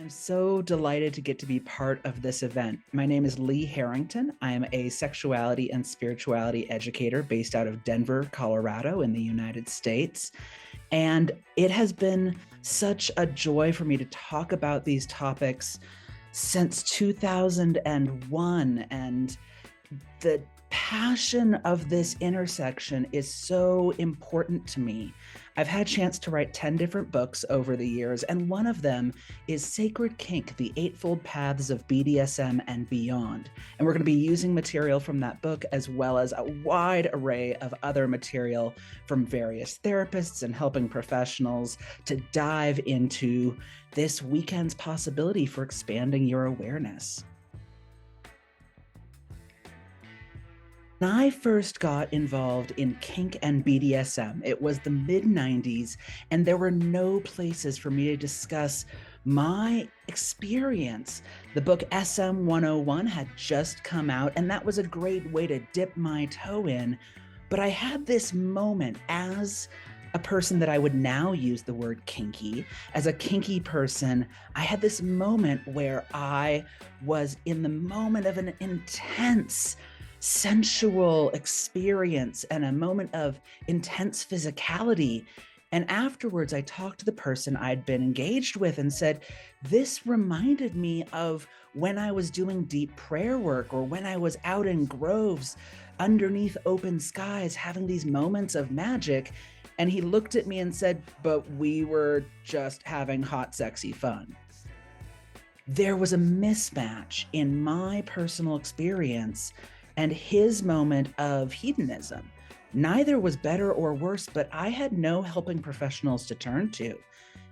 I'm so delighted to get to be part of this event. My name is Lee Harrington. I am a sexuality and spirituality educator based out of Denver, Colorado, in the United States. And it has been such a joy for me to talk about these topics since 2001. And the passion of this intersection is so important to me. I've had a chance to write 10 different books over the years, and one of them is Sacred Kink, The Eightfold Paths of BDSM and Beyond. And we're going to be using material from that book as well as a wide array of other material from various therapists and helping professionals to dive into this weekend's possibility for expanding your awareness. When I first got involved in kink and BDSM, it was the mid-90s, and there were no places for me to discuss my experience. The book SM 101 had just come out, and that was a great way to dip my toe in. But I had this moment as a person that I would now use the word kinky. As a kinky person, I had this moment where I was in the moment of an intense sensual experience and a moment of intense physicality. And afterwards, I talked to the person I'd been engaged with and said, this reminded me of when I was doing deep prayer work or when I was out in groves underneath open skies having these moments of magic. And he looked at me and said, but we were just having hot, sexy fun. There was a mismatch in my personal experience and his moment of hedonism. Neither was better or worse, but I had no helping professionals to turn to.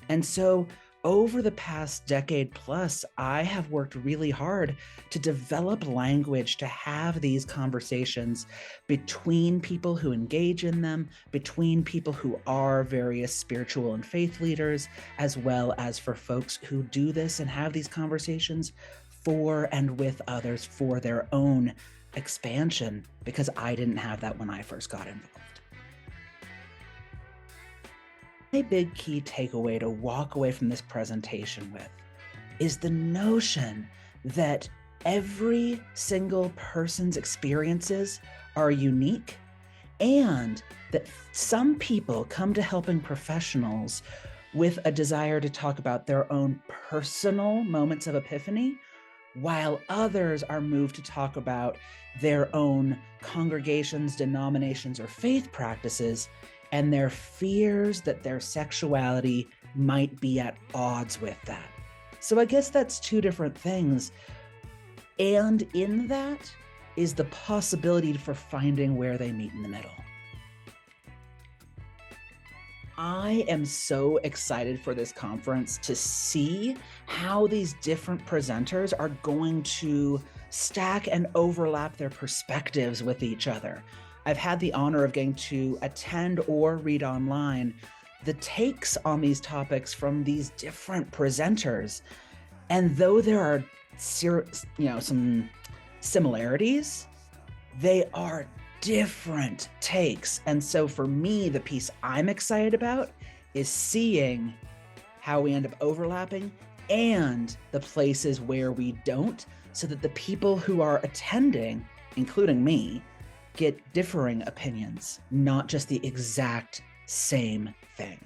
And so over the past decade plus, I have worked really hard to develop language to have these conversations between people who engage in them, between people who are various spiritual and faith leaders, as well as for folks who do this and have these conversations for and with others for their own expansion, because I didn't have that when I first got involved. My big key takeaway to walk away from this presentation with is the notion that every single person's experiences are unique, and that some people come to helping professionals with a desire to talk about their own personal moments of epiphany, while others are moved to talk about their own congregations, denominations, or faith practices, and their fears that their sexuality might be at odds with that. So I guess that's two different things. And in that is the possibility for finding where they meet in the middle. I am so excited for this conference to see how these different presenters are going to stack and overlap their perspectives with each other. I've had the honor of getting to attend or read online the takes on these topics from these different presenters. And though there are some similarities, they are different takes. And so for me, the piece I'm excited about is seeing how we end up overlapping and the places where we don't, so that the people who are attending, including me, get differing opinions, not just the exact same thing.